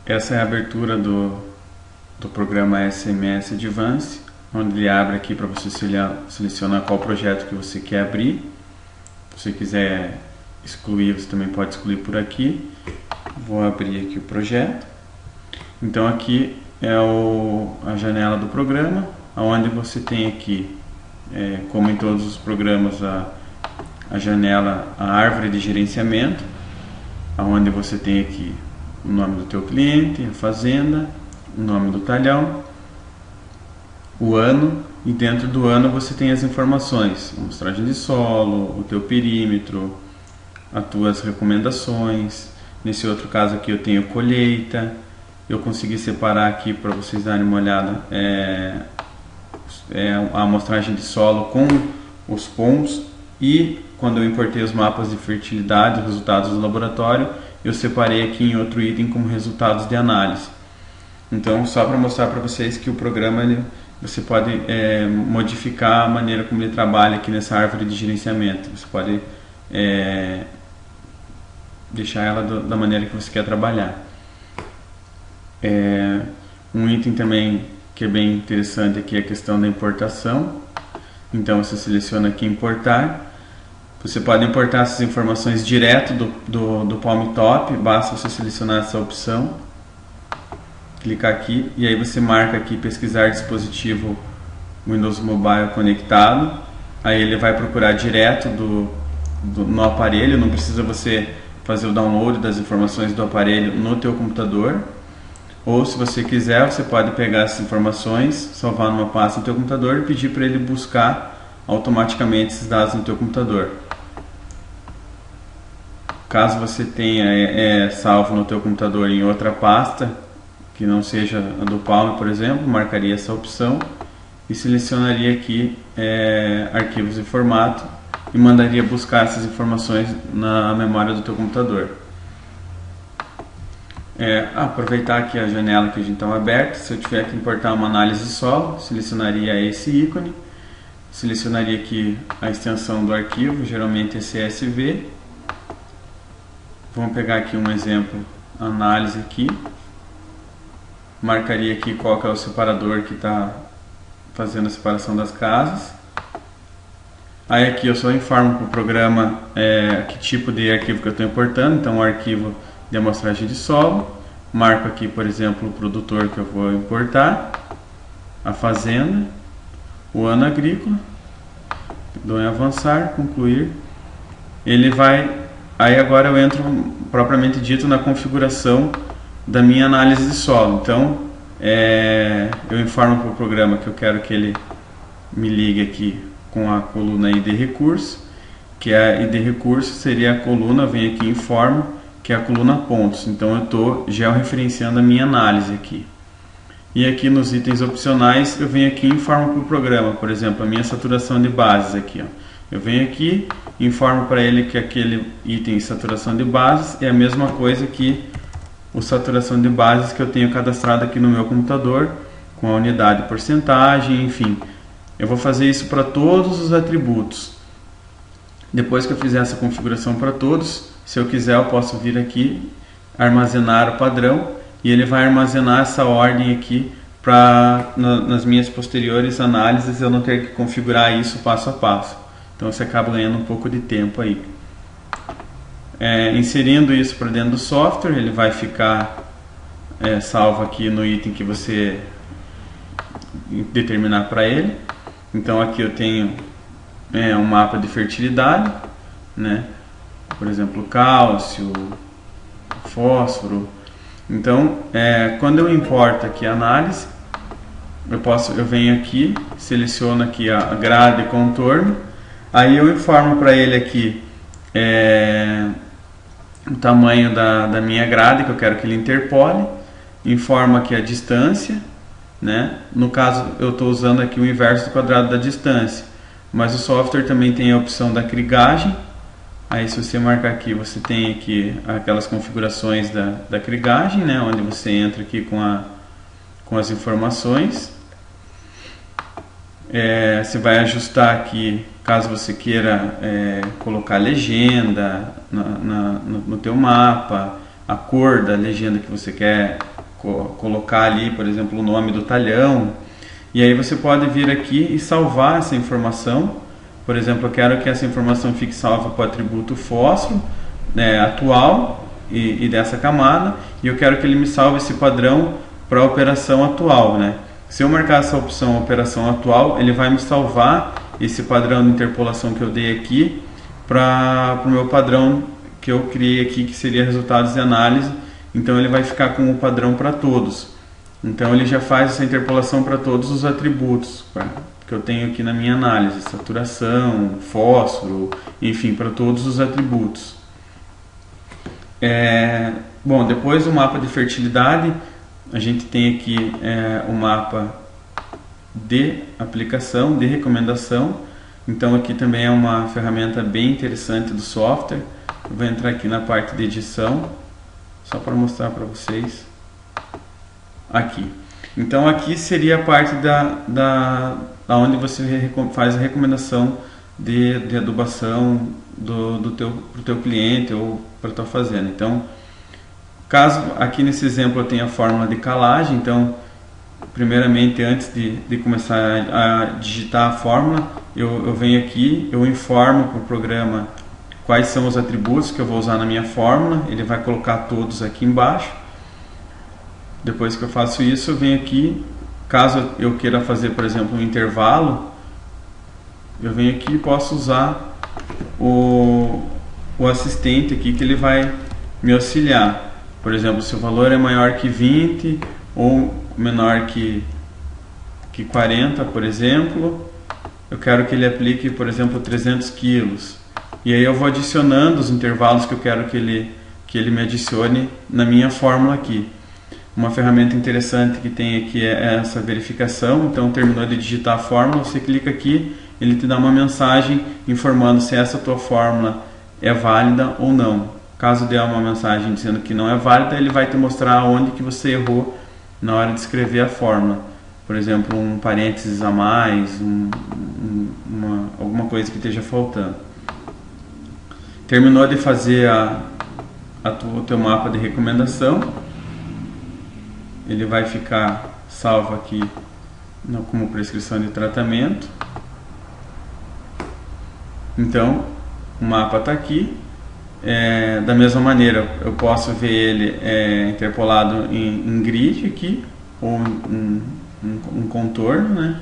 Essa é a abertura do programa SMS Advance, onde ele abre aqui para você selecionar qual projeto que você quer abrir. Se você quiser excluir, você também pode excluir por aqui. Vou abrir aqui o projeto. Então aqui é a janela do programa, onde você tem aqui, como em todos os programas, a janela, a árvore de gerenciamento, onde você tem aqui o nome do teu cliente, a fazenda, o nome do talhão, o ano, e dentro do ano você tem as informações, amostragem de solo, o teu perímetro, as tuas recomendações. Nesse outro caso aqui eu tenho colheita. Eu consegui separar aqui para vocês darem uma olhada, a amostragem de solo com os pontos, e quando eu importei os mapas de fertilidade, os resultados do laboratório, eu separei aqui em outro item como resultados de análise. Então, só para mostrar para vocês que o programa, você pode modificar a maneira como ele trabalha aqui nessa árvore de gerenciamento. Você pode deixar ela da maneira que você quer trabalhar. Um item também que é bem interessante aqui é a questão da importação. Então você seleciona aqui importar. Você pode importar essas informações direto do Palm Top, basta você selecionar essa opção, clicar aqui e aí você marca aqui pesquisar dispositivo Windows Mobile conectado. Aí ele vai procurar direto no aparelho, não precisa você fazer o download das informações do aparelho no teu computador. Ou se você quiser, você pode pegar essas informações, salvar numa pasta no teu computador e pedir para ele buscar automaticamente esses dados no teu computador. Caso você tenha salvo no teu computador em outra pasta, que não seja a do Palm, por exemplo, marcaria essa opção e selecionaria aqui arquivos em formato e mandaria buscar essas informações na memória do teu computador. Aproveitar aqui a janela que a gente está aberta. Se eu tiver que importar uma análise de solo, selecionaria esse ícone, selecionaria aqui a extensão do arquivo, geralmente é CSV. Vamos pegar aqui um exemplo, análise aqui, marcaria aqui qual que é o separador que está fazendo a separação das casas. Aí aqui eu só informo para o programa que tipo de arquivo que eu estou importando, então o arquivo de amostragem de solo, marco aqui, por exemplo, o produtor que eu vou importar, a fazenda, o ano agrícola, dou em avançar, concluir. Ele vai, aí agora eu entro propriamente dito na configuração da minha análise de solo. Então eu informo para o programa que eu quero que ele me ligue aqui com a coluna ID recurso, que a ID recurso seria a coluna, vem aqui em informa, que é a coluna pontos. Então eu estou georreferenciando a minha análise aqui. E aqui nos itens opcionais eu venho aqui e informo para o programa, por exemplo, a minha saturação de bases aqui. Eu venho aqui e informo para ele que aquele item saturação de bases é a mesma coisa que o saturação de bases que eu tenho cadastrado aqui no meu computador, com a unidade porcentagem, enfim. Eu vou fazer isso para todos os atributos. Depois que eu fizer essa configuração para todos, se eu quiser eu posso vir aqui, armazenar o padrão, e ele vai armazenar essa ordem aqui para nas minhas posteriores análises eu não ter que configurar isso passo a passo. Então você acaba ganhando um pouco de tempo aí. Inserindo isso para dentro do software, ele vai ficar salvo aqui no item que você determinar para ele. Então aqui eu tenho um mapa de fertilidade, né? Por exemplo, cálcio, fósforo. Então, quando eu importo aqui a análise, eu venho aqui, seleciono aqui a grade e contorno, aí eu informo para ele aqui o tamanho da minha grade que eu quero que ele interpole, informo aqui a distância, né? No caso eu estou usando aqui o inverso do quadrado da distância, mas o software também tem a opção da krigagem. Aí se você marcar aqui, você tem aqui aquelas configurações da krigagem, né? Onde você entra aqui com as informações. Você vai ajustar aqui, caso você queira colocar legenda no teu mapa, a cor da legenda que você quer colocar ali, por exemplo, o nome do talhão. E aí você pode vir aqui e salvar essa informação. Por exemplo, eu quero que essa informação fique salva para o atributo fósforo, né, atual e dessa camada, e eu quero que ele me salve esse padrão para a operação atual, né? Se eu marcar essa opção operação atual, ele vai me salvar esse padrão de interpolação que eu dei aqui para o meu padrão que eu criei aqui, que seria resultados de análise. Então ele vai ficar com o padrão para todos. Então ele já faz essa interpolação para todos os atributos que eu tenho aqui na minha análise, saturação, fósforo, enfim, para todos os atributos. Bom, depois do mapa de fertilidade, a gente tem aqui o mapa de aplicação, de recomendação. Então aqui também é uma ferramenta bem interessante do software. Eu vou entrar aqui na parte de edição, só para mostrar para vocês. Aqui. Então aqui seria a parte da onde você faz a recomendação de adubação pro teu cliente ou para a tua fazenda. Então, caso aqui nesse exemplo eu tenha a fórmula de calagem, então primeiramente antes de começar a digitar a fórmula, eu venho aqui, eu informo para o programa quais são os atributos que eu vou usar na minha fórmula, ele vai colocar todos aqui embaixo. Depois que eu faço isso, eu venho aqui, caso eu queira fazer, por exemplo, um intervalo, eu venho aqui e posso usar o assistente aqui, que ele vai me auxiliar. Por exemplo, se o valor é maior que 20 ou menor que 40, por exemplo, eu quero que ele aplique, por exemplo, 300 quilos. E aí eu vou adicionando os intervalos que eu quero que ele me adicione na minha fórmula aqui. Uma ferramenta interessante que tem aqui é essa verificação. Então, terminou de digitar a fórmula, você clica aqui, ele te dá uma mensagem informando se essa tua fórmula é válida ou não. Caso der uma mensagem dizendo que não é válida, ele vai te mostrar onde que você errou na hora de escrever a fórmula. Por exemplo, um parênteses a mais, alguma coisa que esteja faltando. Terminou de fazer o teu mapa de recomendação. Ele vai ficar salvo aqui como prescrição de tratamento. Então, o mapa está aqui. Da mesma maneira, eu posso ver ele interpolado em grid aqui, ou um contorno, né?